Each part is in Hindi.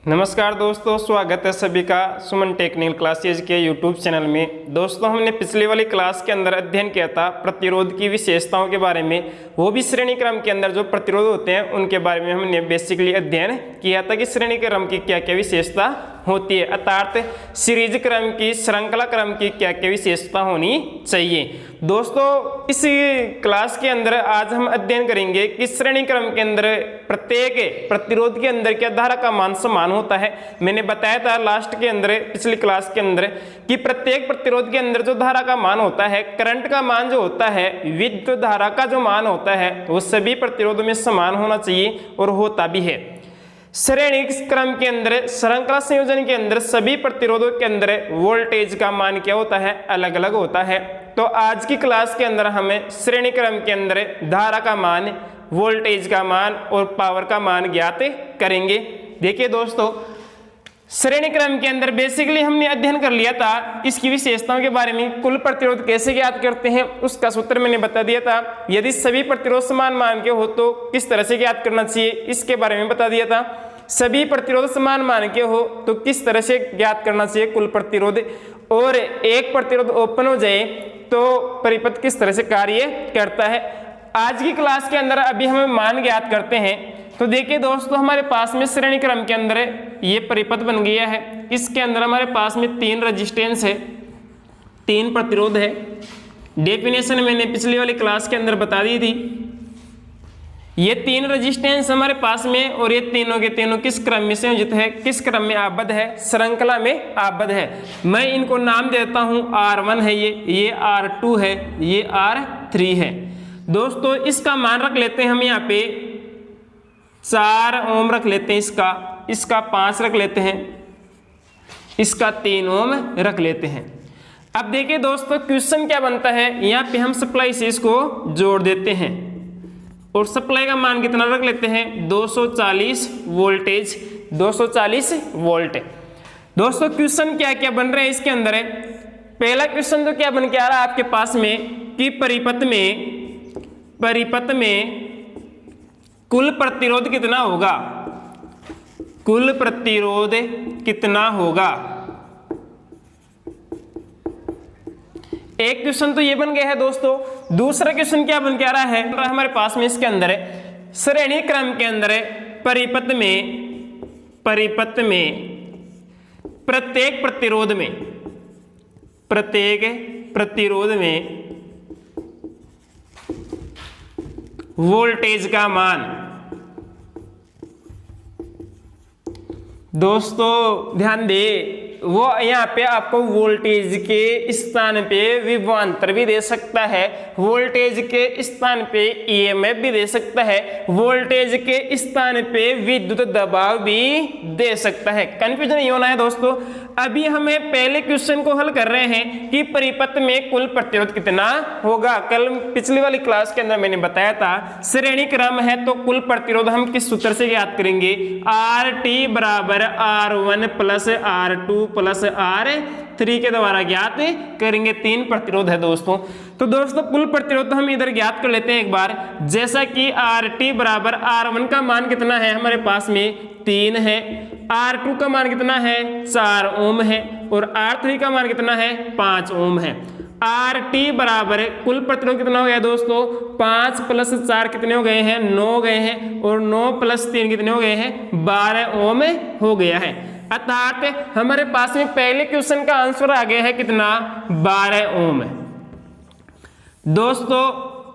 नमस्कार दोस्तों, स्वागत है सभी का सुमन टेक्निकल क्लासेज के यूट्यूब चैनल में। दोस्तों, हमने पिछली वाली क्लास के अंदर अध्ययन किया था प्रतिरोध की विशेषताओं के बारे में। वो भी श्रेणी क्रम के अंदर जो प्रतिरोध होते हैं उनके बारे में हमने बेसिकली अध्ययन किया था कि श्रेणी क्रम की क्या क्या विशेषता होती है, अर्थात सीरीज क्रम की, श्रृंखला क्रम की क्या क्या विशेषता होनी चाहिए। दोस्तों, इस क्लास के अंदर आज हम अध्ययन करेंगे कि श्रेणी क्रम के अंदर प्रत्येक प्रतिरोध के अंदर क्या धारा का मान समान होता है। मैंने बताया था लास्ट के अंदर, पिछली क्लास के अंदर, कि प्रत्येक प्रतिरोध के अंदर जो धारा का मान होता है, करंट का मान जो होता है, विद्युत धारा का जो मान होता है, वो सभी प्रतिरोधों में समान होना चाहिए और होता भी है। श्रेणी क्रम के अंदर, श्रृंखला संयोजन के अंदर सभी प्रतिरोधों के अंदर वोल्टेज का मान क्या होता है, अलग अलग होता है। तो आज की क्लास के अंदर हमें श्रेणी क्रम के अंदर धारा का मान, वोल्टेज का मान और पावर का मान ज्ञात करेंगे। देखिए दोस्तों, श्रेणी क्रम के अंदर बेसिकली हमने अध्ययन कर लिया था इसकी विशेषताओं के बारे में। कुल प्रतिरोध कैसे ज्ञात करते हैं उसका सूत्र मैंने बता दिया था। यदि सभी प्रतिरोध समान मान के हो तो किस तरह से ज्ञात करना चाहिए इसके बारे में बता दिया था। सभी प्रतिरोध समान मान के हो तो किस तरह से ज्ञात करना चाहिए कुल प्रतिरोध, और एक प्रतिरोध ओपन हो जाए तो परिपथ किस तरह से कार्य करता है। आज की क्लास के अंदर अभी हम मान ज्ञात करते हैं। तो देखिए दोस्तों, हमारे पास में श्रेणी क्रम के अंदर ये परिपथ बन गया है। इसके अंदर हमारे पास में 3 रेजिस्टेंस है, 3 प्रतिरोध है। डेफिनेशन मैंने पिछली वाली क्लास के अंदर बता दी थी। ये 3 रेजिस्टेंस हमारे पास में, और ये तीनों के तीनों किस क्रम में संयोजित है, किस क्रम में आबद्ध है, श्रृंखला में आबद्ध है। मैं इनको नाम देता हूं, R1 है ये R2 है, ये R3 है। दोस्तों, इसका मान रख लेते हैं हम यहाँ पे 4 ओम रख लेते हैं, इसका 5 रख लेते हैं, इसका 3 ओम रख लेते हैं। अब देखिए दोस्तों, क्वेश्चन क्या बनता है, यहाँ पे हम सप्लाई से इसको जोड़ देते हैं और सप्लाई का मान कितना रख लेते हैं, 240 वोल्टेज, 240 वोल्ट। दोस्तों, क्वेश्चन क्या क्या बन रहे हैं इसके अंदर है। पहला क्वेश्चन तो क्या बन के आ रहा है आपके पास में कि परिपथ में कुल प्रतिरोध कितना होगा, कुल प्रतिरोध कितना होगा। एक क्वेश्चन तो ये बन गया है दोस्तों। दूसरा क्वेश्चन क्या बन के आ रहा है हमारे पास में इसके अंदर है, श्रेणी क्रम के अंदर है परिपथ में प्रत्येक प्रतिरोध में वोल्टेज का मान। दोस्तों ध्यान दे, वो यहाँ पे आपको वोल्टेज के स्थान पे विभवांतर भी दे सकता है, वोल्टेज के स्थान पे ईएमएफ भी दे सकता है, वोल्टेज के स्थान पे विद्युत दबाव भी दे सकता है। कंफ्यूजन नहीं होना है दोस्तों। अभी हमें पहले क्वेश्चन को हल कर रहे हैं कि परिपथ में कुल प्रतिरोध कितना होगा। कल पिछली वाली क्लास के अंदर मैंने बताया था श्रेणी क्रम है तो कुल प्रतिरोध हम किस सूत्र से ज्ञात करेंगे, RT बराबर R1 plus R2 plus R3 के द्वारा ज्ञात करेंगे। 3 प्रतिरोध है दोस्तों। तो दोस्तों, कुल प्रतिरोध हम इधर ज्ञात कर लेते हैं एक बार। जैसा कि RT बराबर R1 का मान कितना है हमारे पास में 3 है, R2 का मान कितना है 4 ओम है, और R3 का मान कितना है 5 ओम है। RT बराबर कुल प्रतिरोध कितना हो गया दोस्तों, 5 प्लस 4 कितने हो गए हैं, 9 हो गए हैं, और 9 प्लस 3 कितने हो गए हैं, 12 ओम हो गया है। अर्थात हमारे पास में पहले क्वेश्चन का आंसर आ गया है कितना, 12 ओम। दोस्तों,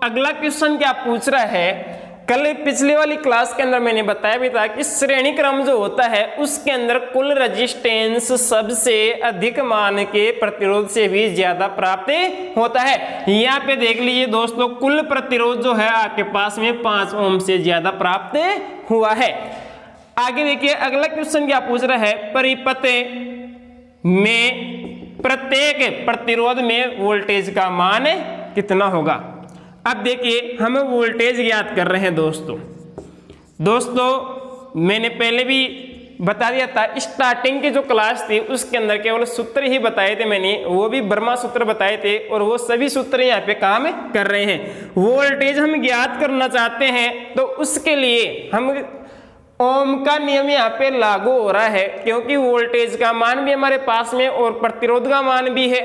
अगला क्वेश्चन क्या पूछ रहा है, कल पिछली वाली क्लास के अंदर मैंने बताया भी था कि श्रेणी क्रम जो होता है उसके अंदर कुल रेजिस्टेंस सबसे अधिक मान के प्रतिरोध से भी ज्यादा प्राप्त होता है। यहाँ पे देख लीजिए दोस्तों, कुल प्रतिरोध जो है आपके पास में 5 ओम से ज्यादा प्राप्त हुआ है। आगे देखिए, अगला क्वेश्चन क्या पूछ रहा है, परिपथ में प्रत्येक प्रतिरोध में वोल्टेज का मान कितना होगा। अब देखिए, हम वोल्टेज ज्ञात कर रहे हैं दोस्तों, मैंने पहले भी बता दिया था, स्टार्टिंग की जो क्लास थी उसके अंदर केवल सूत्र ही बताए थे मैंने, वो भी ब्रह्मा सूत्र बताए थे, और वो सभी सूत्र यहाँ पे काम कर रहे हैं। वोल्टेज हम ज्ञात करना चाहते हैं तो उसके लिए हम ओम का नियम यहाँ पे लागू हो रहा है, क्योंकि वोल्टेज का मान भी हमारे पास में और प्रतिरोध का मान भी है,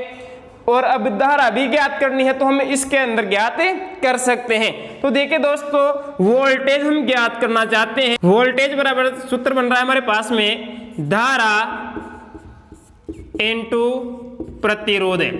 और अब धारा भी ज्ञात करनी है, तो हम इसके अंदर ज्ञात कर सकते हैं। तो देखिए दोस्तों, वोल्टेज हम ज्ञात करना चाहते हैं। वोल्टेज बराबर सूत्र बन रहा है हमारे पास में धारा इनटू प्रतिरोध है।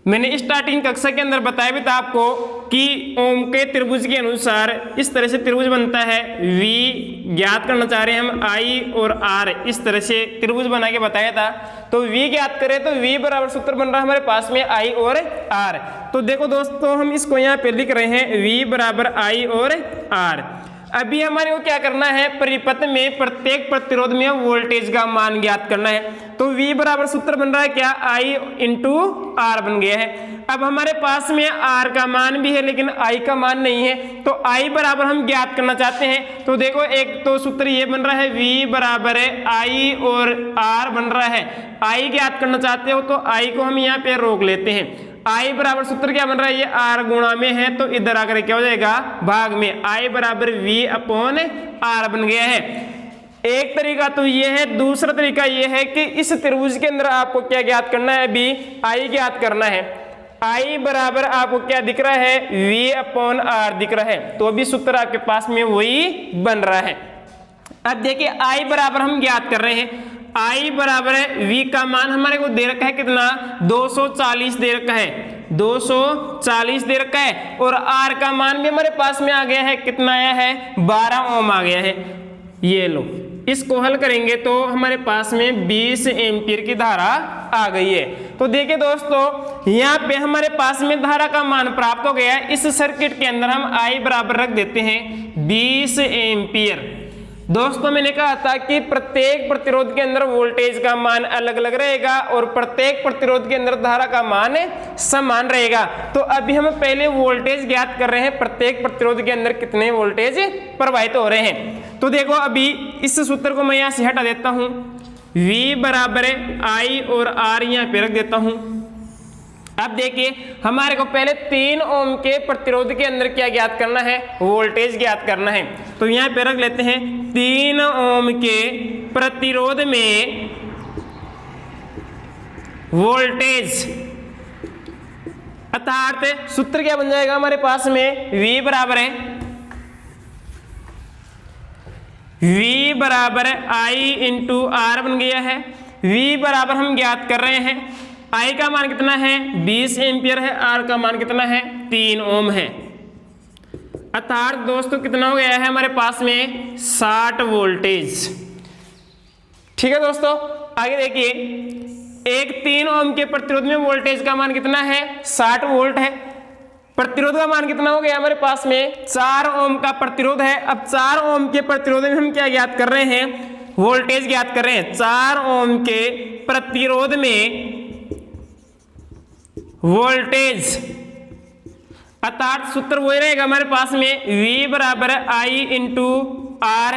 मैंने स्टार्टिंग कक्षा के अंदर बताया भी था आपको कि ओम के त्रिभुज के अनुसार इस तरह से त्रिभुज बनता है। V ज्ञात करना चाह रहे हैं हम, I और R इस तरह से त्रिभुज बना के बताया था। तो V ज्ञात करें तो V बराबर सूत्र बन रहा है हमारे पास में I और R। तो देखो दोस्तों, हम इसको यहाँ पे लिख रहे हैं V बराबर I और R। अभी हमारे को क्या करना है, परिपथ में प्रत्येक प्रतिरोध में वोल्टेज का मान ज्ञात करना है। तो V बराबर सूत्र बन रहा है क्या, I इंटू R बन गया है। अब हमारे पास में R का मान भी है लेकिन I का मान नहीं है, तो I बराबर हम ज्ञात करना चाहते हैं। तो देखो, एक तो सूत्र ये बन रहा है V बराबर है I और R बन रहा है। I ज्ञात करना चाहते हो तो I को हम यहाँ पे रोक लेते हैं। I बराबर सूत्र क्या बन रहा है, ये R गुणा में है, तो इधर आकर क्या हो जाएगा, भाग में। I बराबर V अपॉन R बन गया है। एक तरीका तो ये है, दूसरा तरीका ये है कि इस त्रिभुज के अंदर आपको क्या ज्ञात करना है, अभी I ज्ञात करना है। I बराबर आपको क्या दिख रहा है, V अपॉन R दिख रहा है। तो अभी सूत्र आपके पास में वही बन रहा है। अब देखिए, I बराबर हम ज्ञात कर रहे हैं। I बराबर है V का मान हमारे को दे रखा है कितना, 240 दे रखा है, 240 दे रखा है, और R का मान भी हमारे पास में आ गया है, कितना आया है, 12 ओम आ गया है। ये लो, इसको हल करेंगे तो हमारे पास में 20 एम्पीयर की धारा आ गई है। तो देखिए दोस्तों, यहाँ पे हमारे पास में धारा का मान प्राप्त हो गया है। इस सर्किट के अंदर हम I बराबर रख देते हैं 20 एम्पीयर। दोस्तों, मैंने कहा था कि प्रत्येक प्रतिरोध के अंदर वोल्टेज का मान अलग अलग रहेगा और प्रत्येक प्रतिरोध के अंदर धारा का मान समान रहेगा। तो अभी हम पहले वोल्टेज ज्ञात कर रहे हैं, प्रत्येक प्रतिरोध के अंदर कितने वोल्टेज प्रवाहित हो रहे हैं। तो देखो, अभी इस सूत्र को मैं यहाँ से हटा देता हूँ। V बराबर है I और R यहाँ पे रख देता हूँ। अब देखिए, हमारे को पहले 3 ओम के प्रतिरोध के अंदर क्या ज्ञात करना है, वोल्टेज ज्ञात करना है। तो यहाँ पे रख लेते हैं 3 ओम के प्रतिरोध में वोल्टेज, अर्थात सूत्र क्या बन जाएगा हमारे पास में, V बराबर है V बराबर I इंटू R बन गया है। V बराबर हम ज्ञात कर रहे हैं, I का मान कितना है, 20 एम्पियर है, R का मान कितना है, 3 ओम है। अर्थात दोस्तों कितना हो गया है हमारे पास में, 60 वोल्टेज। ठीक है दोस्तों, आगे देखिए, एक 3 ओम के प्रतिरोध में वोल्टेज का मान कितना है, 60 वोल्ट है। प्रतिरोध का मान कितना हो गया हमारे पास में, 4 ओम का प्रतिरोध है। अब 4 ओम के प्रतिरोध में हम क्या ज्ञात कर रहे हैं, वोल्टेज ज्ञात कर रहे हैं। 4 ओम के प्रतिरोध में वोल्टेज, अर्थात सूत्र वही रहेगा हमारे पास में, V बराबर है I इंटू R।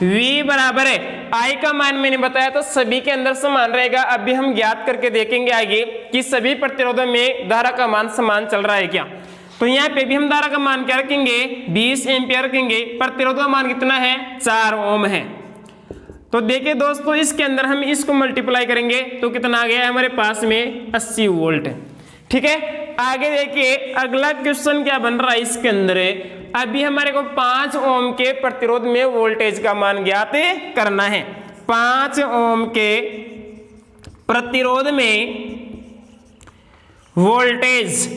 V बराबर है, I का मान मैंने बताया तो सभी के अंदर समान रहेगा। अभी हम ज्ञात करके देखेंगे आगे कि सभी प्रतिरोधों में धारा का मान समान चल रहा है क्या। तो यहाँ पे भी हम धारा का मान क्या रखेंगे, 20 एम्पियर रखेंगे। प्रतिरोध का मान कितना है, 4 ओम है। तो देखिए दोस्तों, इसके अंदर हम इसको मल्टीप्लाई करेंगे तो कितना आ गया है हमारे पास में, 80 वोल्ट। ठीक है, आगे देखिए, अगला क्वेश्चन क्या बन रहा है इसके अंदर, अभी हमारे को 5 ओम के प्रतिरोध में वोल्टेज का मान ज्ञात करना है। 5 ओम के प्रतिरोध में वोल्टेज,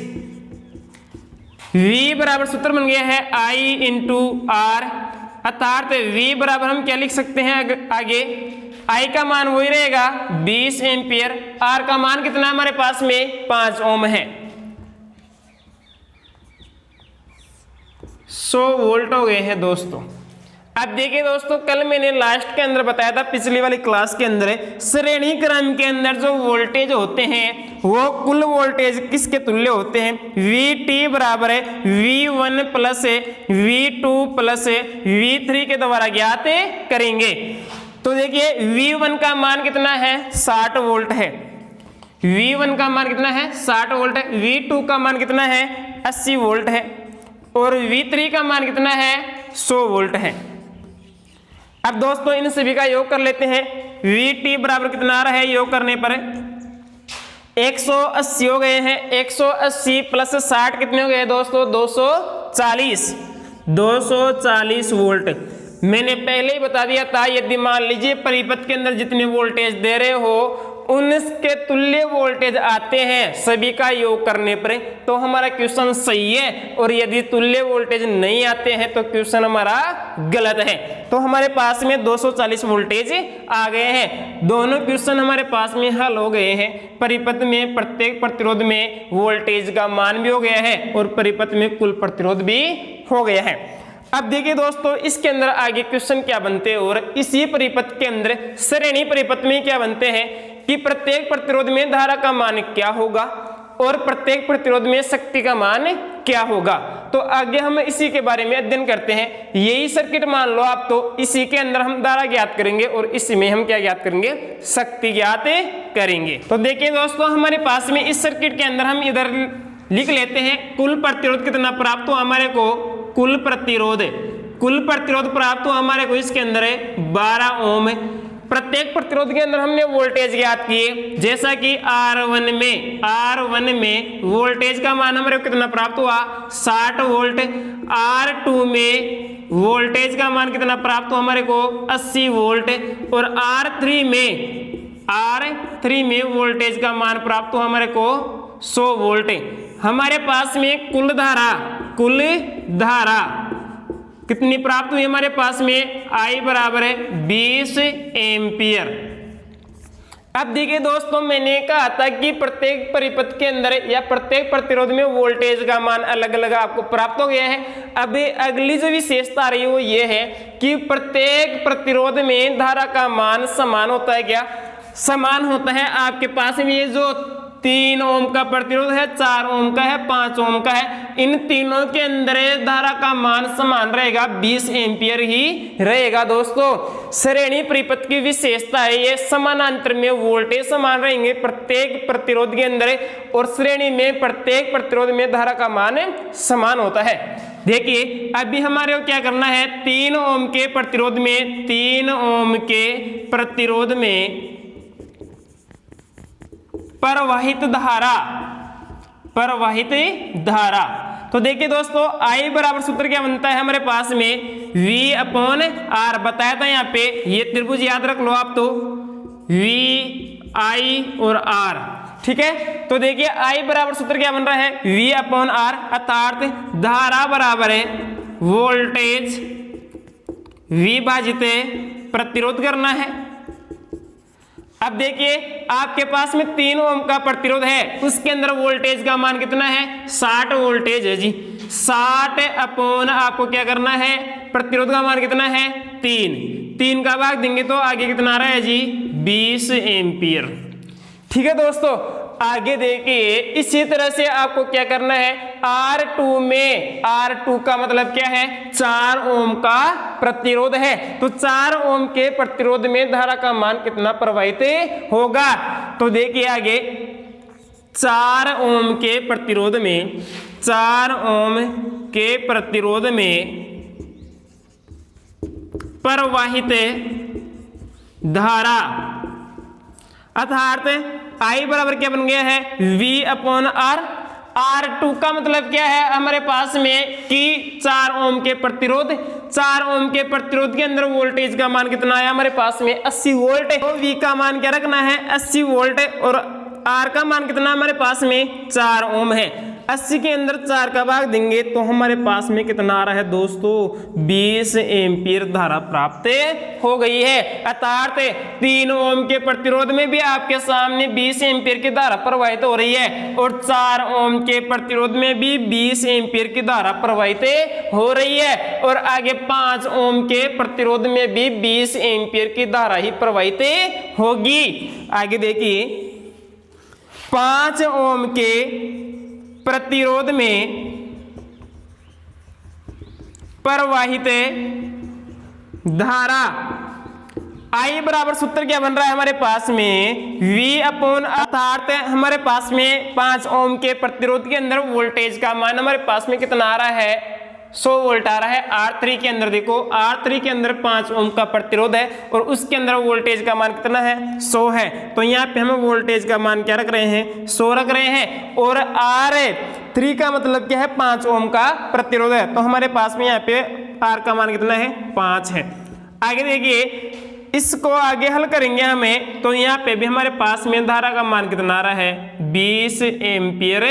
V बराबर सूत्र बन गया है I इंटू R, अर्थात V बराबर हम क्या लिख सकते हैं आगे, I का मान वही रहेगा 20 एम्पियर, R का मान कितना हमारे पास में, 5 ओम है। 100 वोल्ट हो गए हैं दोस्तों। अब देखिए दोस्तों, कल मैंने लास्ट के अंदर बताया था, पिछली वाली क्लास के अंदर, श्रेणी क्रम के अंदर जो वोल्टेज होते हैं वो कुल वोल्टेज किसके तुल्य होते हैं, VT बराबर है V1 plus V2 plus V3 के द्वारा ज्ञात करेंगे। तो देखिए, V1 का मान कितना है, 60 वोल्ट है। V1 का मान कितना है, 60 वोल्ट है। V2 का मान कितना है, 80 वोल्ट है। और V3 का मान कितना है, 100 वोल्ट है। अब दोस्तों इन सभी का योग कर लेते हैं। VT बराबर कितना आ रहा है योग करने पर 180 हो गए हैं। 180 प्लस 60 कितने हो गए दोस्तों 240 वोल्ट। मैंने पहले ही बता दिया था यदि मान लीजिए परिपथ के अंदर जितने वोल्टेज दे रहे हो उनके तुल्य वोल्टेज आते हैं सभी का योग करने पर तो हमारा क्वेश्चन सही है, और यदि तुल्य वोल्टेज नहीं आते हैं तो क्वेश्चन हमारा गलत है। तो हमारे पास में 240 वोल्टेज आ गए हैं। दोनों क्वेश्चन हमारे पास में हल हो गए हैं। परिपथ में प्रत्येक प्रतिरोध में वोल्टेज का मान भी हो गया है और परिपथ में कुल प्रतिरोध भी हो गया है। अब देखिए दोस्तों इसके अंदर आगे क्वेश्चन क्या बनते हैं, और इसी परिपथ के अंदर श्रेणी परिपथ में क्या बनते हैं कि प्रत्येक प्रतिरोध में धारा का मान क्या होगा और प्रत्येक प्रतिरोध में शक्ति का मान क्या होगा। तो आगे हम इसी के बारे में अध्ययन करते हैं। यही सर्किट मान लो आप, तो इसी के अंदर हम धारा ज्ञात करेंगे और इसी में हम क्या ज्ञात करेंगे शक्ति ज्ञात करेंगे। तो देखिए दोस्तों हमारे पास में इस सर्किट के अंदर हम इधर लिख लेते हैं कुल प्रतिरोध कितना प्राप्त हो हमारे को, कुल प्रतिरोध प्राप्त हो हमारे को इसके अंदर है 12 ओम। प्रत्येक प्रतिरोध के अंदर हमने वोल्टेज ज्ञात किए, जैसा कि R1 में वोल्टेज का मान हमारे को कितना प्राप्त हुआ 60 वोल्ट। R2 में वोल्टेज का मान कितना प्राप्त हुआ हमारे को 80 वोल्ट, और R3 में वोल्टेज का मान प्राप्त हुआ हमारे को 100 वोल्ट। हमारे पास में कुल धारा कितनी प्राप्त हुई हमारे पास में I बराबर है 20 एम्पियर। अब देखिए दोस्तों मैंने कहा था कि प्रत्येक परिपथ के अंदर या प्रत्येक प्रतिरोध में वोल्टेज का मान अलग अलग आपको प्राप्त हो गया है। अब अगली जो विशेषता आ रही है वो ये है कि प्रत्येक प्रतिरोध में धारा का मान समान होता है। क्या समान होता है? आपके पास में ये जो 3 ओम का प्रतिरोध है, 4 ओम का है, 5 ओम का है, इन तीनों के अंदर धारा का मान समान रहेगा 20 एम्पियर ही रहेगा। दोस्तों श्रेणी परिपथ की विशेषता है ये, समानांतर में वोल्टेज समान रहेंगे प्रत्येक प्रतिरोध के अंदर, और श्रेणी में प्रत्येक प्रतिरोध में धारा का मान समान होता है। देखिए अभी हमारे को क्या करना है, 3 ओम के प्रतिरोध में प्रवाहित धारा। तो देखिए दोस्तों I बराबर सूत्र क्या बनता है हमारे पास में V/R बताया था यहाँ पे, ये त्रिभुज याद रख लो आप, तो V I और R, ठीक है। तो देखिए I बराबर सूत्र क्या बन रहा है V/R, अर्थात धारा बराबर है वोल्टेज V भाजित प्रतिरोध करना है। अब देखिए आपके पास में 3 ओम का प्रतिरोध है, उसके अंदर वोल्टेज का मान कितना है 60 वोल्टेज है जी। 60 अपॉन आपको क्या करना है, प्रतिरोध का मान कितना है 3 का भाग देंगे तो आगे कितना आ रहा है जी 20 एम्पियर। ठीक है दोस्तों, आगे देखिए इसी तरह से आपको क्या करना है, R2 का मतलब क्या है 4 ओम का प्रतिरोध है, तो 4 ओम के प्रतिरोध में धारा का मान कितना प्रवाहित होगा। तो देखिए आगे 4 ओम के प्रतिरोध में प्रवाहित धारा, अर्थात I बराबर क्या बन गया है V/R। R2 का मतलब क्या है हमारे पास में कि 4 ओम के प्रतिरोध के अंदर वोल्टेज का मान कितना है हमारे पास में 80 वोल्ट है। तो V का मान क्या रखना है 80 वोल्ट, और R का मान कितना हमारे पास में 4 ओम है। 80 के अंदर 4 का भाग देंगे तो हमारे पास में कितना आ रहा है दोस्तों 20 एम्पियर धारा प्राप्त हो गई है। अर्थात 3 ओम के प्रतिरोध में भी आपके सामने 20 एम्पियर की धारा प्रवाहित हो रही है, और 4 ओम के प्रतिरोध में भी 20 एम्पियर की धारा प्रवाहित हो रही है, और आगे 5 ओम के प्रतिरोध में भी 20 एम्पियर की धारा ही प्रवाहित होगी। आगे देखिए 5 ओम के प्रतिरोध में प्रवाहित धारा I बराबर सूत्र क्या बन रहा है हमारे पास में V/, अर्थात हमारे पास में 5 ओम के प्रतिरोध के अंदर वोल्टेज का मान हमारे पास में कितना आ रहा है 100 वोल्ट आ रहा है। R3 के अंदर देखो, R3 के अंदर 5 ओम का प्रतिरोध है और उसके अंदर वोल्टेज का मान कितना है, 100 है। तो यहाँ पे हम वोल्टेज का मान क्या रख रहे हैं, 100 रख रहे हैं। और R3 का मतलब क्या है, 5 ओम का प्रतिरोध है। तो हमारे पास में यहाँ पे R का मान कितना है, 5 है। आगे देखिए, इसको आगे हल करेंगे हमें, तो यहाँ पे भी हमारे पास में धारा का मान कितना आ रहा है, 20 एम्पियर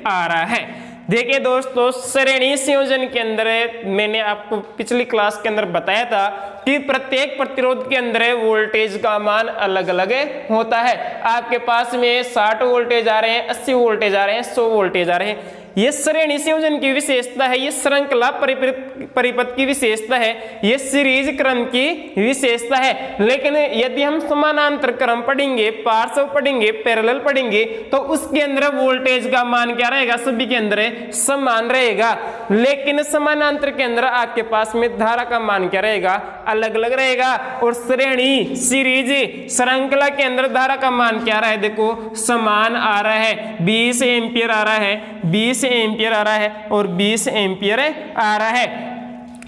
आ रहा है। देखिए दोस्तों, श्रेणी संयोजन के अंदर मैंने आपको पिछली क्लास के अंदर बताया था कि प्रत्येक प्रतिरोध के अंदर वोल्टेज का मान अलग अलग होता है। आपके पास में 60 वोल्टेज आ रहे हैं, 80 वोल्टेज आ रहे हैं, 100 वोल्टेज आ रहे हैं। ये श्रेणी संयोजन की विशेषता है, ये श्रृंखला परिपथ की विशेषता है, ये सीरीज क्रम की विशेषता है। लेकिन यदि हम समानांतर क्रम पढ़ेंगे, पार्श्व पढ़ेंगे, पैरेलल पढ़ेंगे, तो उसके अंदर वोल्टेज का मान क्या रहेगा, सभी के अंदर समान रहेगा। लेकिन समानांतर के अंदर आपके पास में धारा का मान क्या रहेगा, अलग अलग रहेगा। और श्रेणी सीरीज श्रृंखला के अंदर धारा का मान क्या रहा है, देखो समान आ रहा है, 20 एम्पियर आ रहा है, 20 एम्पियर आ रहा है और 20 एम्पियर आ रहा है।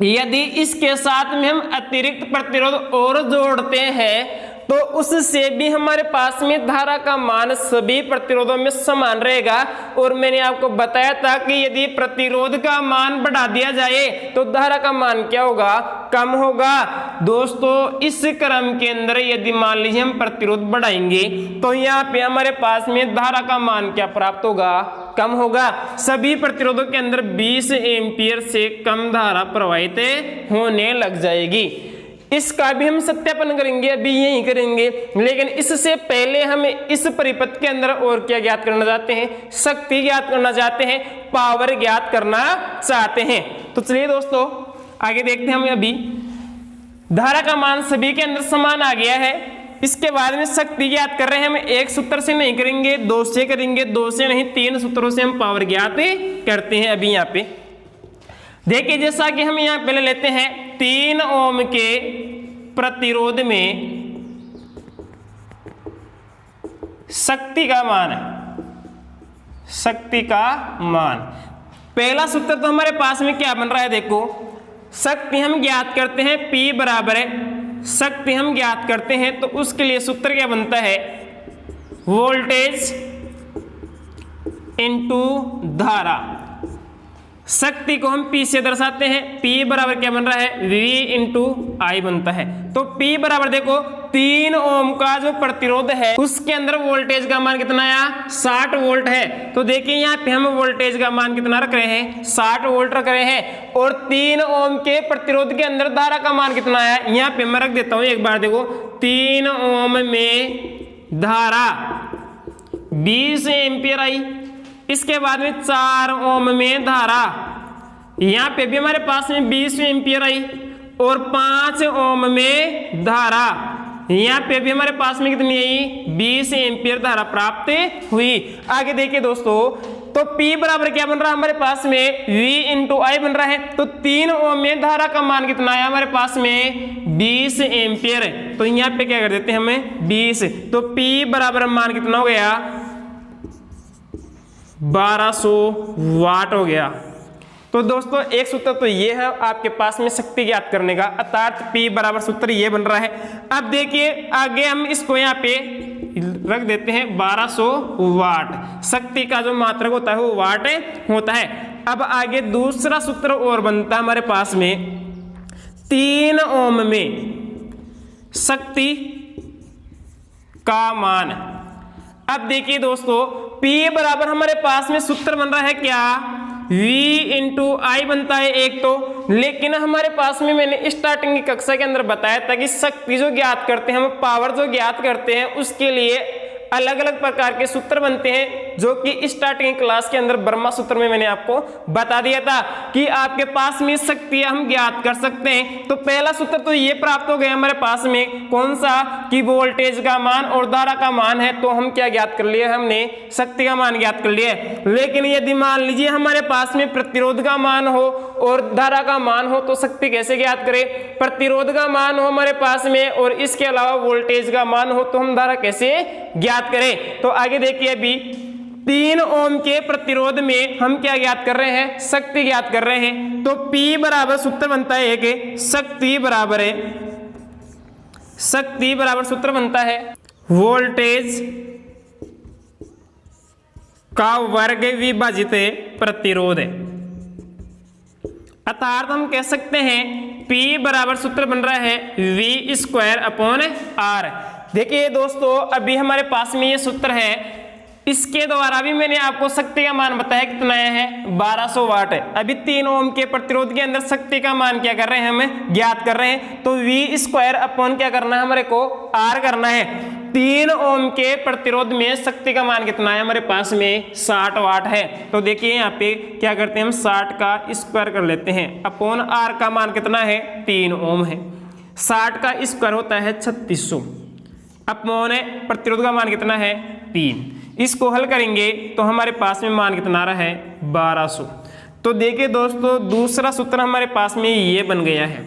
यदि इसके साथ में हम अतिरिक्त प्रतिरोध और जोड़ते हैं तो उससे भी हमारे पास में धारा का मान सभी प्रतिरोधों में समान रहेगा। और मैंने आपको बताया था कि यदि प्रतिरोध का मान बढ़ा दिया जाए तो धारा का मान क्या होगा, कम होगा। दोस्तों, इस क्रम के अंदर यदि मान लीजिए हम प्रतिरोध बढ़ाएंगे तो यहाँ पे हमारे पास में धारा का मान क्या प्राप्त होगा, कम होगा। सभी प्रतिरोधों के अंदर 20 एम्पियर से कम धारा प्रवाहित होने लग जाएगी। इसका भी हम सत्यापन करेंगे, अभी यही करेंगे। लेकिन इससे पहले हम इस परिपथ के अंदर और क्या ज्ञात करना चाहते हैं, शक्ति ज्ञात करना चाहते हैं, पावर ज्ञात करना चाहते हैं। तो चलिए दोस्तों आगे देखते हैं। हम अभी धारा का मान सभी के अंदर समान आ गया है। इसके बाद में शक्ति ज्ञात कर रहे हैं। हम एक सूत्र से नहीं करेंगे, 2 से करेंगे, 2 से नहीं 3 सूत्रों से हम पावर ज्ञात करते हैं। अभी यहाँ पे देखिए, जैसा कि हम यहाँ पहले लेते हैं 3 ओम के प्रतिरोध में शक्ति का मान है, शक्ति का मान। पहला सूत्र तो हमारे पास में क्या बन रहा है, देखो शक्ति हम ज्ञात करते हैं, P बराबर है, शक्ति हम ज्ञात करते हैं तो उसके लिए सूत्र क्या बनता है, वोल्टेज इनटू धारा। शक्ति को हम P से दर्शाते हैं, P बराबर क्या बन रहा है, V इंटू I बनता है। तो P बराबर देखो 3 ओम का जो प्रतिरोध है उसके अंदर वोल्टेज का मान कितना आया, 60 वोल्ट है। तो देखिए यहाँ पे हम वोल्टेज का मान कितना रख रहे हैं, 60 वोल्ट रख रहे हैं। और 3 ओम के प्रतिरोध के अंदर धारा का मान कितना आया, यहाँ पे मैं रख देता हूँ एक बार। देखो 3 ओम में धारा 20 एम्पियर आई। इसके बाद में 4 ओम में धारा, यहाँ पे भी हमारे पास में 20 एम्पियर आई। और 5 ओम में धारा, यहाँ पे भी हमारे पास में कितनी आई, 20 एम्पियर धारा प्राप्त हुई। आगे देखिए दोस्तों, तो P बराबर क्या बन रहा है हमारे पास में, V इंटू I बन रहा है। तो 3 ओम में धारा का मान कितना आया हमारे पास में, 20 एम्पियर। तो यहाँ पे क्या कर देते हैं हमें, 20। तो P बराबर मान कितना हो गया, 1200 वाट हो गया। तो दोस्तों एक सूत्र तो ये है आपके पास में शक्ति ज्ञात करने का, अर्थात P बराबर सूत्र ये बन रहा है। अब देखिए आगे हम इसको यहाँ पे रख देते हैं 1200 वाट। शक्ति का जो मात्रक होता है वो वाट होता है। अब आगे दूसरा सूत्र और बनता है हमारे पास में, 3 ओम में शक्ति का मान। अब देखिए दोस्तों, P बराबर हमारे पास में सूत्र बन रहा है क्या, V इंटू I बनता है एक तो। लेकिन हमारे पास में मैंने स्टार्टिंग की कक्षा के अंदर बताया था कि शक्ति जो ज्ञात करते हैं, हम पावर जो ज्ञात करते हैं उसके लिए अलग अलग प्रकार के सूत्र बनते हैं, जो कि स्टार्टिंग क्लास के अंदर ब्रह्मा सूत्र में मैंने आपको बता दिया था कि आपके पास में शक्ति हम ज्ञात कर सकते हैं। तो पहला सूत्र तो ये प्राप्त हो गया हमारे पास में, कौन सा, कि वोल्टेज का मान और धारा का मान है। तो हम क्या ज्ञात कर लिए, हमने शक्ति का मान ज्ञात कर लिया। लेकिन यदि मान लीजिए हमारे पास में प्रतिरोध का मान हो और धारा का मान हो तो शक्ति कैसे ज्ञात करें, प्रतिरोध का मान हो हमारे पास में और इसके अलावा वोल्टेज का मान हो तो हम धारा कैसे ज्ञात करें। तो आगे देखिए, अभी 3 ओम के प्रतिरोध में हम क्या ज्ञात कर रहे हैं, शक्ति ज्ञात कर रहे हैं। तो P बराबर सूत्र बनता है एक शक्ति बराबर सूत्र बनता है वोल्टेज का वर्ग विभाजित प्रतिरोध। अर्थात हम कह सकते हैं P बराबर सूत्र बन रहा है V²/R। देखिए दोस्तों, अभी हमारे पास में ये सूत्र है, इसके द्वारा भी मैंने आपको शक्ति का मान बताया कितना है, 1200 वाट है। अभी 3 ओम के प्रतिरोध के अंदर शक्ति का मान क्या कर रहे हैं, हमें ज्ञात कर रहे हैं। तो V² क्या करना है, हमारे को R करना है। 3 ओम के प्रतिरोध में शक्ति का मान कितना है, हमारे पास में 60 वाट है। तो देखिए यहाँ पे क्या करते हैं, हम 60 का स्क्वायर कर लेते हैं, अपॉन R का मान कितना है, 3 ओम है। 60 का स्क्वायर होता है 3600, अपॉन प्रतिरोध का मान कितना है, 3। इसको हल करेंगे तो हमारे पास में मान कितना आ रहा है, 1200। तो देखिए दोस्तों, दूसरा सूत्र हमारे पास में ये बन गया है।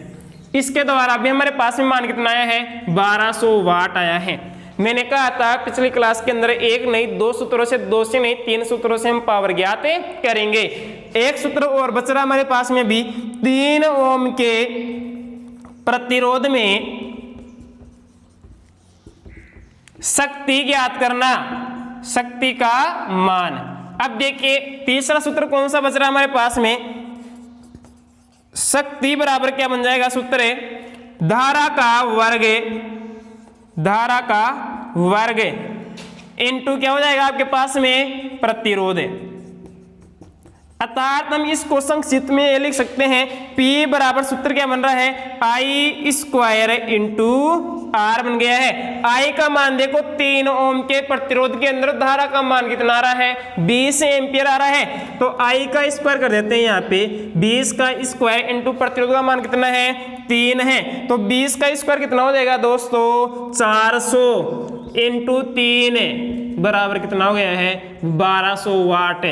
इसके द्वारा भी हमारे पास में मान कितना आया है, 1200 वाट आया है। मैंने कहा था पिछली क्लास के अंदर एक नहीं दो सूत्रों से, दो से नहीं 3 सूत्रों से हम पावर ज्ञात करेंगे। एक सूत्र और बच रहा हमारे पास में भी, 3 ओम के प्रतिरोध में शक्ति ज्ञात करना, शक्ति का मान। अब देखिए तीसरा सूत्र कौन सा बच रहा है हमारे पास में, शक्ति बराबर क्या बन जाएगा, सूत्र है धारा का वर्ग इनटू क्या हो जाएगा आपके पास में, प्रतिरोध। अर्थात हम इसको संक्षिप्त में ये लिख सकते हैं, P बराबर सूत्र क्या बन रहा है, I²/R बन गया है। I का मान देखो, 3 ओम के प्रतिरोध के अंदर धारा का मान कितना आ रहा है, 20 एम्पियर आ रहा है। तो I का स्क्वायर कर देते हैं यहाँ पे, 20 का स्क्वायर इंटू प्रतिरोध का मान कितना है, 3 है। तो 20 का स्क्वायर कितना हो जाएगा दोस्तों, 400 इंटू 3 बराबर कितना हो गया है, 1200 वाट।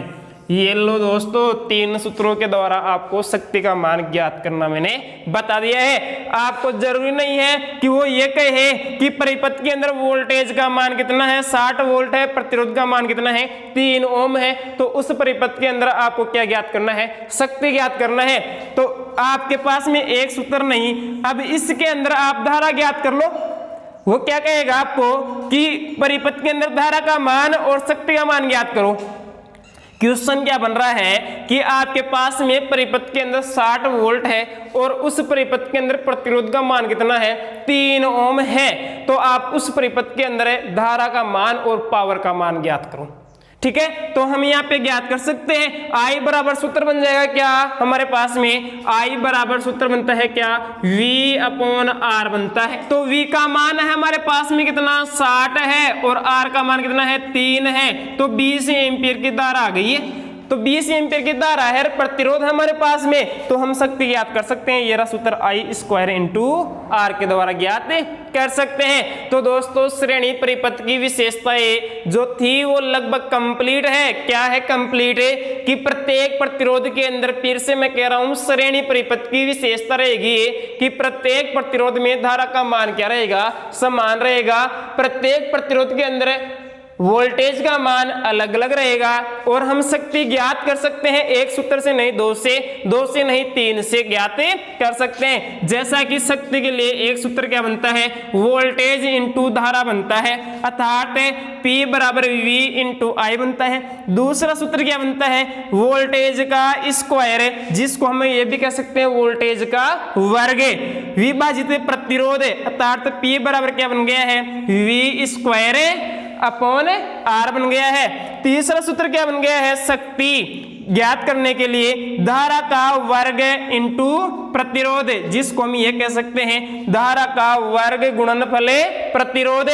ये लो दोस्तों, 3 सूत्रों के द्वारा आपको शक्ति का मान ज्ञात करना मैंने बता दिया है। आपको जरूरी नहीं है कि वो ये कहे कि परिपथ के अंदर वोल्टेज का मान कितना है, 60 वोल्ट है, प्रतिरोध का मान कितना है, 3 ओम है। तो उस परिपथ के अंदर आपको क्या ज्ञात करना है, शक्ति ज्ञात करना है। तो आपके पास में एक सूत्र नहीं, अब इसके अंदर आप धारा ज्ञात कर लो। वो क्या कहेगा आपको कि परिपथ के अंदर धारा का मान और शक्ति का मान ज्ञात करो। क्वेश्चन क्या बन रहा है कि आपके पास में परिपथ के अंदर 60 वोल्ट है और उस परिपथ के अंदर प्रतिरोध का मान कितना है, 3 ओम है। तो आप उस परिपथ के अंदर धारा का मान और पावर का मान ज्ञात करो। ठीक है, तो हम यहाँ पे ज्ञात कर सकते हैं, I बराबर सूत्र बन जाएगा क्या हमारे पास में, I बराबर सूत्र बनता है क्या, V/R बनता है। तो V का मान है हमारे पास में कितना, 60 है, और R का मान कितना है, 3 है। तो 20 एम्पीयर की धारा आ गई है। तो 20 एम्पीयर की धारा है, प्रतिरोध हमारे पास में, तो हम शक्ति ज्ञात कर सकते हैं। ये रहा सूत्र I² के द्वारा ज्ञात कर सकते हैं। तो दोस्तों, श्रेणी परिपथ की विशेषताएं जो थी वो लगभग कंप्लीट है। क्या है कंप्लीट है कि प्रत्येक प्रतिरोध के अंदर, फिर से मैं कह रहा हूं, श्रेणी परिपथ की विशेषता रहेगी कि प्रत्येक प्रतिरोध में धारा का मान क्या रहेगा, समान रहेगा। प्रत्येक प्रतिरोध के अंदर वोल्टेज का मान अलग अलग रहेगा और हम शक्ति ज्ञात कर सकते हैं एक सूत्र से नहीं, दो से नहीं 3 से ज्ञात कर सकते हैं। जैसा कि शक्ति के लिए एक सूत्र क्या बनता है, वोल्टेज इंटू धारा बनता है, अर्थात P बराबर V इंटू I बनता है। दूसरा सूत्र क्या बनता है, वोल्टेज का स्क्वायर, जिसको हम ये भी कह सकते हैं वोल्टेज का वर्ग विभाजित प्रतिरोध, अर्थात P बराबर क्या बन गया है, V²/R बन गया है। तीसरा सूत्र क्या बन गया है, शक्ति ज्ञात करने के लिए धारा का वर्ग इंटू प्रतिरोध, जिसको हम ये कह सकते हैं धारा का वर्ग गुणनफल प्रतिरोध।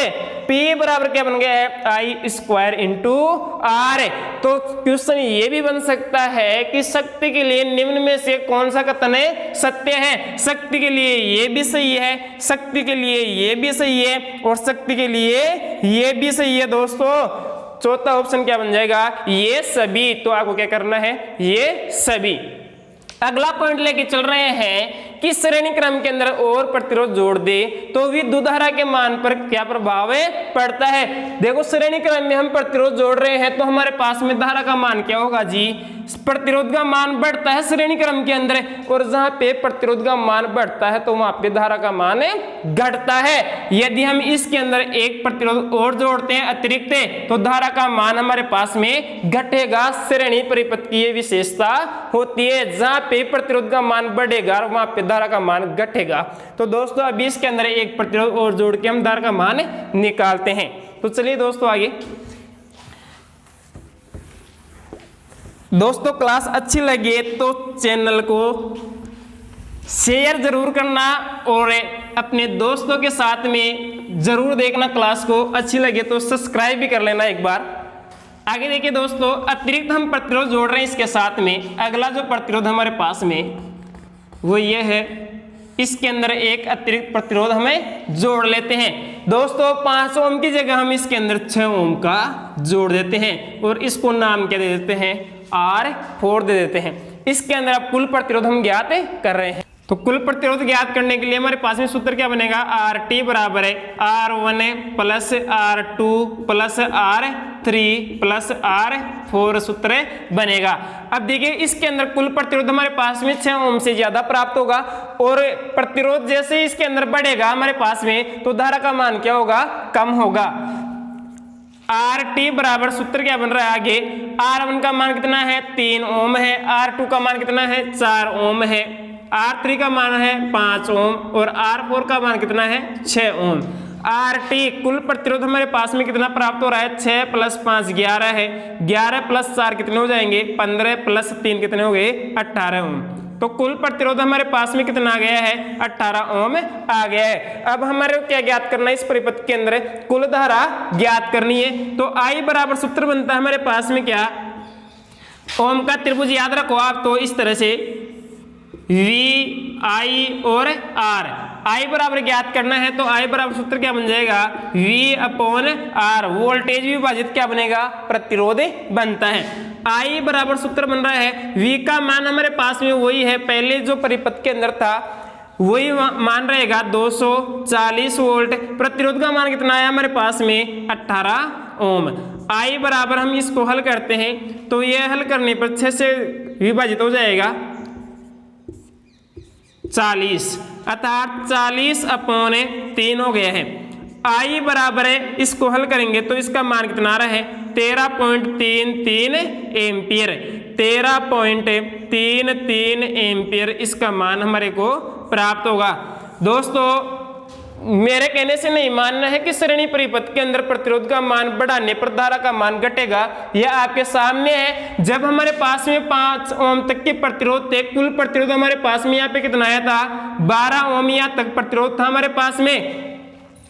P बराबर क्या बन गया है, I²/R। तो क्वेश्चन ये भी बन सकता है कि शक्ति के लिए निम्न में से कौन सा कथन सत्य है। शक्ति के लिए ये भी सही है, शक्ति के लिए ये भी सही है, और शक्ति के लिए ये भी सही है। दोस्तों, चौथा ऑप्शन क्या बन जाएगा, ये सभी। तो आपको क्या करना है, ये सभी। अगला पॉइंट लेके चल रहे हैं कि कि श्रेणी क्रम के अंदर और प्रतिरोध जोड़ दे तो विद्युत धारा के मान पर क्या प्रभाव पड़ता है। देखो श्रेणी क्रम में हम प्रतिरोध जोड़ रहे हैं तो हमारे पास में धारा का मान क्या होगा जी, प्रतिरोध का मान बढ़ता है श्रेणी क्रम के अंदर, और जहां पे प्रतिरोध का मान बढ़ता है तो वहां पे धारा का मान घटता है। यदि हम इसके अंदर एक प्रतिरोध और जोड़ते हैं अतिरिक्त तो धारा का मान हमारे पास में घटेगा। श्रेणी परिपथ की ये विशेषता होती है, जहां पे प्रतिरोध का मान बढ़ेगा वहां पे धारा का मान घटेगा। तो दोस्तों अभी इसके अंदर एक प्रतिरोध और जोड़ के हम धारा का मान निकालते हैं। तो चलिए दोस्तों आगे। दोस्तों क्लास अच्छी लगे तो चैनल को शेयर जरूर करना और अपने दोस्तों के साथ में जरूर देखना। क्लास को अच्छी लगे तो सब्सक्राइब भी कर लेना एक बार। आगे देखिए दोस्तों, अतिरिक्त हम प्रतिरोध जोड़ रहे हैं इसके साथ में। अगला जो प्रतिरोध हमारे पास में वो ये है, इसके अंदर एक अतिरिक्त प्रतिरोध हमें जोड़ लेते हैं। दोस्तों 5 ओम की जगह हम इसके अंदर 6 ओम का जोड़ देते हैं और इसको नाम क्या दे देते हैं, R4 दे देते हैं। इसके अंदर अब कुल प्रतिरोध हम ज्ञात कर रहे हैं। तो कुल प्रतिरोध ज्ञात करने के लिए हमारे पास में सूत्र क्या बनेगा, RT बराबर है R1 plus R2 plus R3 plus R4 सूत्र बनेगा। अब देखिए इसके अंदर कुल प्रतिरोध हमारे पास में 6 ओम से ज्यादा प्राप्त होगा और प्रतिरोध जैसे इसके अंदर बढ़ेगा हमारे पास में तो धारा का मान क्या होगा, कम होगा। RT बराबर सूत्र क्या बन रहा है आगे, R1 का मान कितना है 3 ओम है, R2 का मान कितना है 4 ओम है, R3 का मान है 5 ओम और R4 का मान कितना है 6 ओम। RT कुल प्रतिरोध हमारे पास में कितना प्राप्त हो रहा है, 6 प्लस 5 11 है, 11 प्लस 4 कितने हो जाएंगे 15 प्लस 3 कितने हो गए 18 ओम। तो कुल प्रतिरोध हमारे पास में कितना आ गया है 18 ओम आ गया है। अब हमारे क्या ज्ञात करना है, इस परिपथ के अंदर कुल धारा ज्ञात करनी है। तो I बराबर सूत्र बनता है हमारे पास में क्या, ओम का त्रिभुज याद रखो आप, तो इस तरह से V I और R। I बराबर ज्ञात करना है तो I बराबर सूत्र क्या बन जाएगा, V अपॉन R, वोल्टेज विभाजित क्या बनेगा, प्रतिरोध बनता है। I बराबर सूत्र बन रहा है, V का मान हमारे पास में वही है पहले जो परिपथ के अंदर था वही मान रहेगा 240 वोल्ट। प्रतिरोध का मान कितना है हमारे पास में 18 ओम। I बराबर हम इसको हल करते हैं तो ये हल करने पर 6 से विभाजित हो जाएगा 40, अर्थात 40 अपॉन 3 हो गया है। I बराबर है, इसको हल करेंगे तो इसका मान कितना आ रहा है 13.33 एम्पियर, 13.33 एम्पियर इसका मान हमारे को प्राप्त होगा। दोस्तों मेरे कहने से नहीं मानना है कि श्रेणी परिपथ के अंदर प्रतिरोध का मान बढ़ाने पर धारा का मान घटेगा, यह आपके सामने है। जब हमारे पास में 5 ओम तक के प्रतिरोध थे, कुल प्रतिरोध हमारे पास में यहाँ पे कितना आया था 12 ओम यहाँ तक प्रतिरोध था हमारे पास में,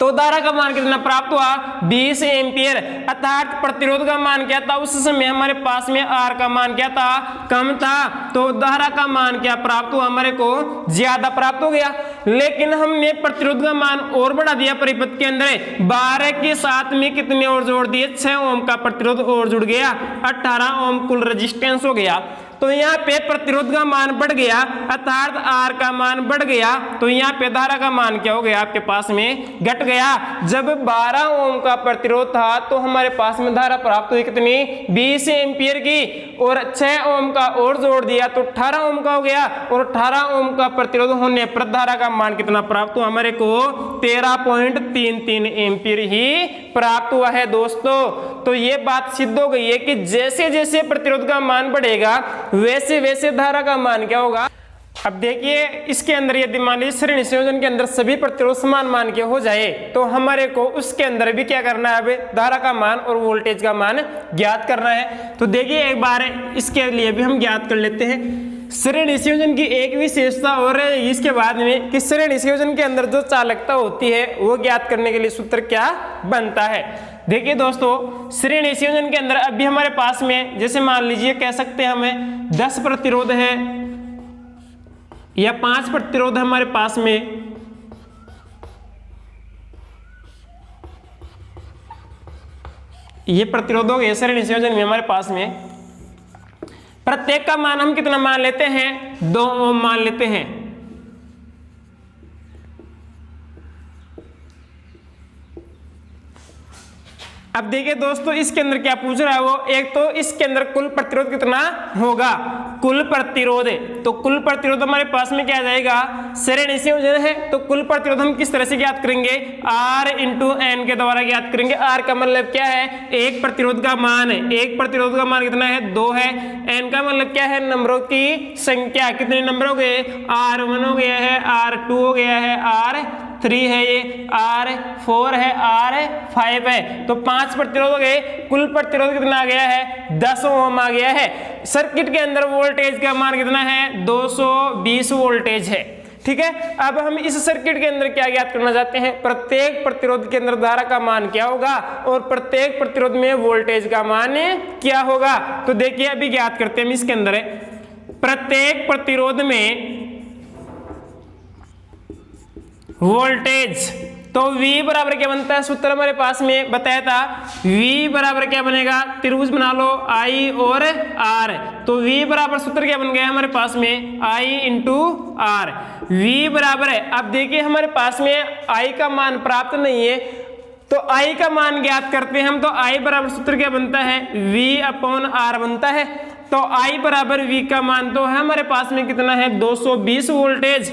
तो धारा का मान कितना प्राप्त हुआ 20 एम्पियर, अर्थात प्रतिरोध का मान क्या था उस समय हमारे पास में R का मान क्या था, कम था, तो धारा का मान क्या प्राप्त हुआ हमारे को ज्यादा प्राप्त हो गया। लेकिन हमने प्रतिरोध का मान और बढ़ा दिया परिपथ के अंदर, 12 के साथ में कितने और जोड़ दिए 6 ओम का प्रतिरोध और जुड़ गया, 18 ओम कुल रेजिस्टेंस हो गया। तो यहाँ पे प्रतिरोध का मान बढ़ गया अर्थात R का मान बढ़ गया, तो यहाँ पे धारा का मान क्या हो गया आपके पास में घट गया। जब 12 ओम का प्रतिरोध था तो हमारे पास में धारा प्राप्त हुई कितनी 20 एम्पियर की, और 6 ओम का और जोड़ दिया तो 18 ओम का हो गया, और 18 ओम का प्रतिरोध होने पर धारा का मान कितना प्राप्त हुआ हमारे को 13.33 एम्पियर ही प्राप्त हुआ है। दोस्तों तो ये बात सिद्ध हो गई है कि जैसे जैसे प्रतिरोध का मान बढ़ेगा वैसे वैसे धारा का मान क्या होगा। अब देखिए इसके अंदर यदि मान लीजिए श्रेणी संयोजन के अंदर सभी प्रतिरोध समान मान के हो जाए तो हमारे को उसके अंदर भी क्या करना है, अब धारा का मान और वोल्टेज का मान ज्ञात करना है। तो देखिए एक बार इसके लिए भी हम ज्ञात कर लेते हैं श्रेणी संयोजन की एक विशेषता और इसके बाद में कि श्रेणी संयोजन के अंदर जो चालकता होती है वो ज्ञात करने के लिए सूत्र क्या बनता है। देखिए दोस्तों श्रेणी संयोजन के अंदर अभी हमारे पास में जैसे मान लीजिए कह सकते हैं हमें 10 प्रतिरोध है या 5 प्रतिरोध हमारे पास में, ये प्रतिरोध हो गए श्रेणी संयोजन में हमारे पास में। प्रत्येक का मान हम कितना मान लेते हैं 2 ओम मान लेते हैं। अब देखिए दोस्तों इसके अंदर क्या पूछ रहा है वो, एक तो इसके अंदर कुल प्रतिरोध कितना होगा, कुल प्रतिरोध है, तो कुल प्रतिरोध हमारे पास में क्या आ जाएगा, श्रेणी संयोजन है तो कुल प्रतिरोध हम किस तरह से ज्ञात करेंगे, R इंटू एन के द्वारा ज्ञात करेंगे। R का मतलब क्या है, एक प्रतिरोध का मान है, एक प्रतिरोध का मान कितना है 2 है, एन का मतलब क्या है नंबरों की संख्या, कितने नंबर हो गए, R1 हो गया है, R2 हो गया है, R3 है, ये R4 है, R5 है, तो 5 प्रतिरोध हो गए, कुल प्रतिरोध कितना आ गया है 10 ओम आ गया है। सर्किट के अंदर वोल्टेज का मान कितना है 220 वोल्टेज है, ठीक है। अब हम इस सर्किट के अंदर क्या ज्ञात करना चाहते हैं, प्रत्येक प्रतिरोध के अंदर धारा का मान क्या होगा और प्रत्येक प्रतिरोध में वोल्टेज का मान क्या होगा। तो देखिए अभी ज्ञात करते हैं हम इसके अंदर है, प्रत्येक प्रतिरोध में वोल्टेज, तो V बराबर क्या बनता है, सूत्र हमारे पास में बताया था, V बराबर क्या बनेगा, त्रिभुज बना लो I और R, तो V बराबर सूत्र क्या बन गया हमारे पास में I इंटू R, V बराबर है। अब देखिए हमारे पास में I का मान प्राप्त नहीं है तो I का मान ज्ञात करते हैं हम, तो I बराबर सूत्र क्या बनता है V अपॉन R बनता है, तो I बराबर V का मान तो है हमारे पास में कितना है 220 वोल्टेज,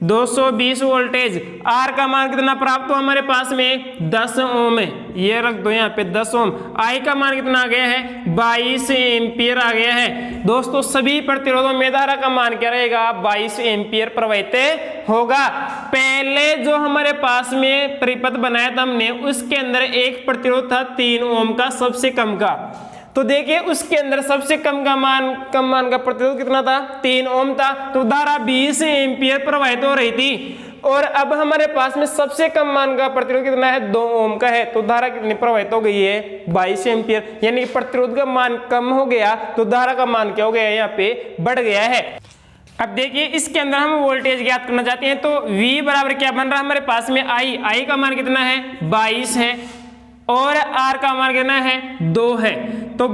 220 वोल्टेज। R का मान कितना प्राप्त हुआ हमारे पास में 10 ओम है, ये रख दो यहाँ पे 10 ओम। I का मान कितना आ गया है 22 एम्पियर आ गया है। दोस्तों सभी प्रतिरोधों में धारा का मान क्या रहेगा 22 एम्पियर प्रवाहित होगा। पहले जो हमारे पास में परिपथ बनाया था हमने उसके अंदर एक प्रतिरोध था 3 ओम का सबसे कम का, तो देखिए उसके अंदर सबसे कम मान का प्रतिरोध कितना था 3 ओम था, तो धारा 20 एम्पियर प्रवाहित हो रही थी। और अब हमारे पास में सबसे कम मान का प्रतिरोध कितना है 2 ओम का है, तो धारा कितनी प्रवाहित हो गई है 22 एम्पियर, यानी प्रतिरोध का मान कम हो गया तो धारा का मान क्या हो गया यहाँ पे बढ़ गया है। अब देखिए इसके अंदर हम वोल्टेज ज्ञात करना चाहते हैं, तो V बराबर क्या बन रहा है हमारे पास में I का मान कितना है 22 है और R का मान कितना है 2 है, तो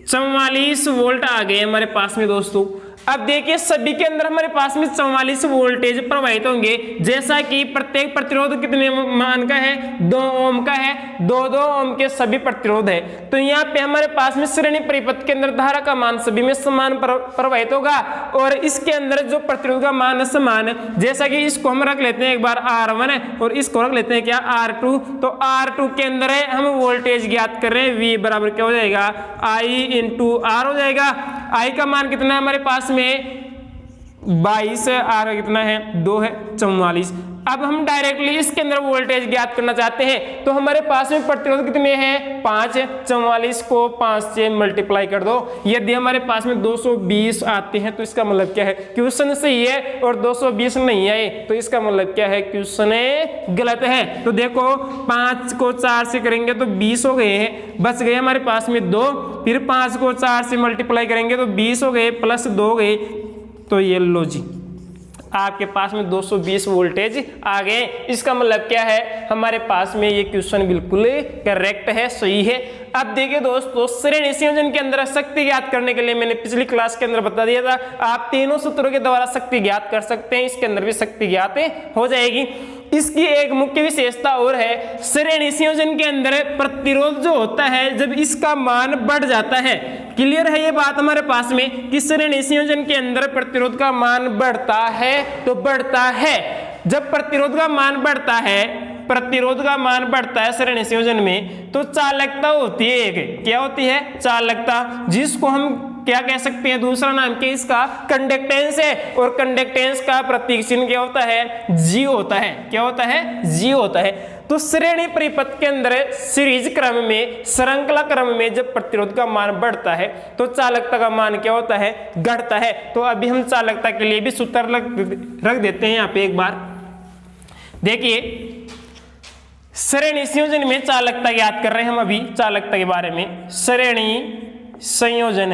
44 वोल्ट आ गए हमारे पास में दोस्तों। अब देखिए सभी के अंदर हमारे पास में 44 वोल्टेज प्रवाहित होंगे, जैसा कि प्रत्येक प्रतिरोध कितने मान का है 2 ओम का है, 2 ओम के सभी प्रतिरोध है, तो यहाँ पे हमारे पास में श्रेणी परिपथ के अंदर धारा का मान सभी में समान प्रवाहित होगा और इसके अंदर जो प्रतिरोध का मान है समान, जैसा कि इसको हम रख लेते हैं एक बार R1 है और इसको रख लेते हैं क्या R2, तो R2 के अंदर है हम वोल्टेज ज्ञात कर रहे हैं, V बराबर क्या हो जाएगा I इंटू R हो जाएगा। I का मान कितना है हमारे पास में 22 है, R कितना है 2 है 44। अब हम डायरेक्टली इसके अंदर वोल्टेज ज्ञात करना चाहते हैं, तो हमारे पास में प्रतिरोध कितने हैं 5 है, 44 को 5 से मल्टीप्लाई कर दो, यदि हमारे पास में 220 आते हैं तो इसका मतलब क्या है क्वेश्चन सही है और 220 नहीं आए तो इसका मतलब क्या है क्वेश्चन गलत है। तो देखो 5 को 4 से करेंगे तो 20 हो गए हैं, बच गए हमारे पास में 2, फिर 5 को 4 से मल्टीप्लाई करेंगे तो 20 हो गए प्लस 2 हो गए, तो ये लो जी आपके पास में 220 वोल्टेज आ गए। इसका मतलब क्या है हमारे पास में ये क्वेश्चन बिल्कुल करेक्ट है, सही है। अब देखिए दोस्तों श्रेणी संयोजन के अंदर शक्ति ज्ञात करने के लिए मैंने पिछली क्लास के अंदर बता दिया था, आप तीनों सूत्रों के द्वारा शक्ति ज्ञात कर सकते हैं, इसके अंदर भी शक्ति ज्ञात हो जाएगी। इसकी एक मुख्य विशेषता और है, श्रेणी संयोजन के अंदर प्रतिरोध जो होता है जब इसका मान बढ़ जाता है, क्लियर है ये बात हमारे पास में कि श्रेणी संयोजन के अंदर प्रतिरोध का मान बढ़ता है तो बढ़ता है। जब प्रतिरोध का मान बढ़ता है, प्रतिरोध का मान बढ़ता है श्रेणी संयोजन में, तो चालकता होती है एक, क्या होती है चालकता, जिसको हम क्या कह सकते हैं दूसरा नाम के इसका कंडक्टेंस है, और कंडक्टेंस का प्रतीक चिन्ह क्या होता है G होता है, क्या होता है G होता है। तो श्रेणी परिपथ के अंदर सीरीज क्रम में श्रृंखला क्रम में जब प्रतिरोध का मान बढ़ता है तो चालकता का मान क्या होता है घटता है। तो अभी हम चालकता के लिए भी सूत्र रख देते हैं यहाँ पे एक बार। देखिए श्रेणी संयोजन में चालकता ज्ञात कर रहे हैं हम अभी चालकता के बारे में। श्रेणी संयोजन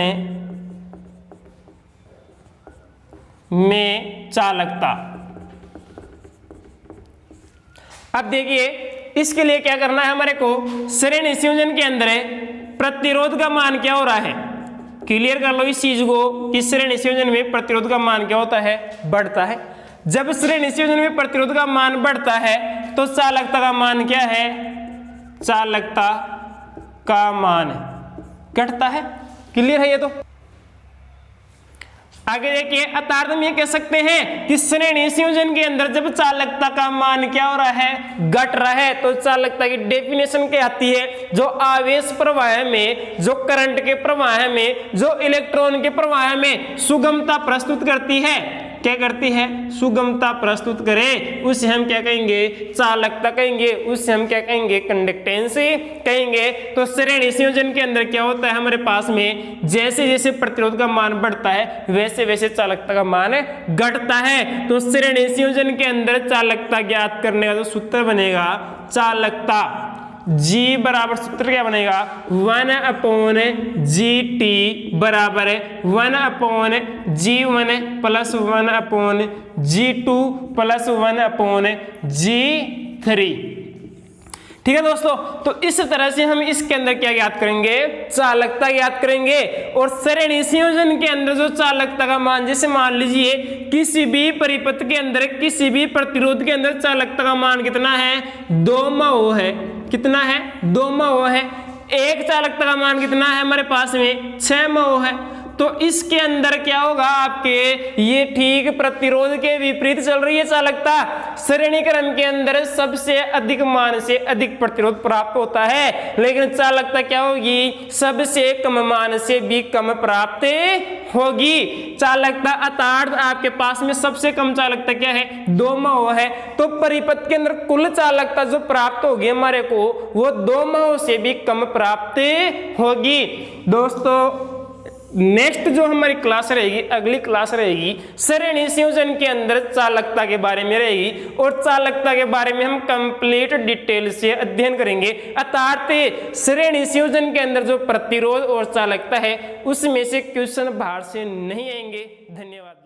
में चालकता, अब देखिए इसके लिए क्या करना है हमारे को, श्रेणी संयोजन के अंदर प्रतिरोध का मान क्या हो रहा है, क्लियर कर लो इस चीज को कि श्रेणी संयोजन में प्रतिरोध का मान क्या होता है बढ़ता है। जब श्रेणी संयोजन में प्रतिरोध का मान बढ़ता है तो चालकता का मान क्या है चालकता का मान घटता है। क्लियर है ये तो। आगे देखिए, अर्थात हम ये कह सकते हैं कि श्रेणी संयोजन के अंदर जब चालकता का मान क्या हो रहा है, घट रहा है, तो चालकता की डेफिनेशन क्या आती है, जो आवेश प्रवाह में, जो करंट के प्रवाह में, जो इलेक्ट्रॉन के प्रवाह में सुगमता प्रस्तुत करती है, क्या करती है, सुगमता प्रस्तुत करे, उसे हम क्या कहेंगे, चालकता कहेंगे, उसे हम क्या कहेंगे, कंडक्टेंस कहेंगे। तो श्रेणी संयोजन के अंदर क्या होता है हमारे पास में, जैसे जैसे प्रतिरोध का मान बढ़ता है वैसे वैसे चालकता का मान घटता है। तो श्रेणी संयोजन के अंदर चालकता ज्ञात करने का जो सूत्र बनेगा, चालकता G बराबर सूत्र क्या बनेगा, 1/GT बराबर 1/G1 plus 1/G2 plus 1/G3। ठीक है दोस्तों, तो इस तरह से हम इसके अंदर क्या ज्ञात करेंगे, चालकता ज्ञात करेंगे। और श्रेणी संयोजन के अंदर जो चालकता का मान, जैसे मान लीजिए किसी भी परिपथ के अंदर, किसी भी प्रतिरोध के अंदर चालकता का मान कितना है, 2 mho है। कितना है, 2 mho है। एक चालकता का मान कितना है हमारे पास में, 6 mho है। तो इसके अंदर क्या होगा आपके, ये ठीक प्रतिरोध के विपरीत चल रही है चालकता। श्रेणी क्रम के अंदर सबसे अधिक मान से अधिक प्रतिरोध प्राप्त होता है, लेकिन चालकता क्या होगी, सबसे कम मान से भी कम प्राप्त होगी। चालकता अर्थात आपके पास में सबसे कम चालकता क्या है, 2 mho है। तो परिपथ के अंदर कुल चालकता जो प्राप्त होगी हमारे को, वो 2 mho से भी कम प्राप्त होगी। दोस्तों नेक्स्ट जो हमारी क्लास रहेगी, अगली क्लास रहेगी, श्रेणी संयोजन के अंदर चालकता के बारे में रहेगी। और चालकता के बारे में हम कंप्लीट डिटेल से अध्ययन करेंगे। अर्थात श्रेणी संयोजन के अंदर जो प्रतिरोध और चालकता है उसमें से क्वेश्चन बाहर से नहीं आएंगे। धन्यवाद।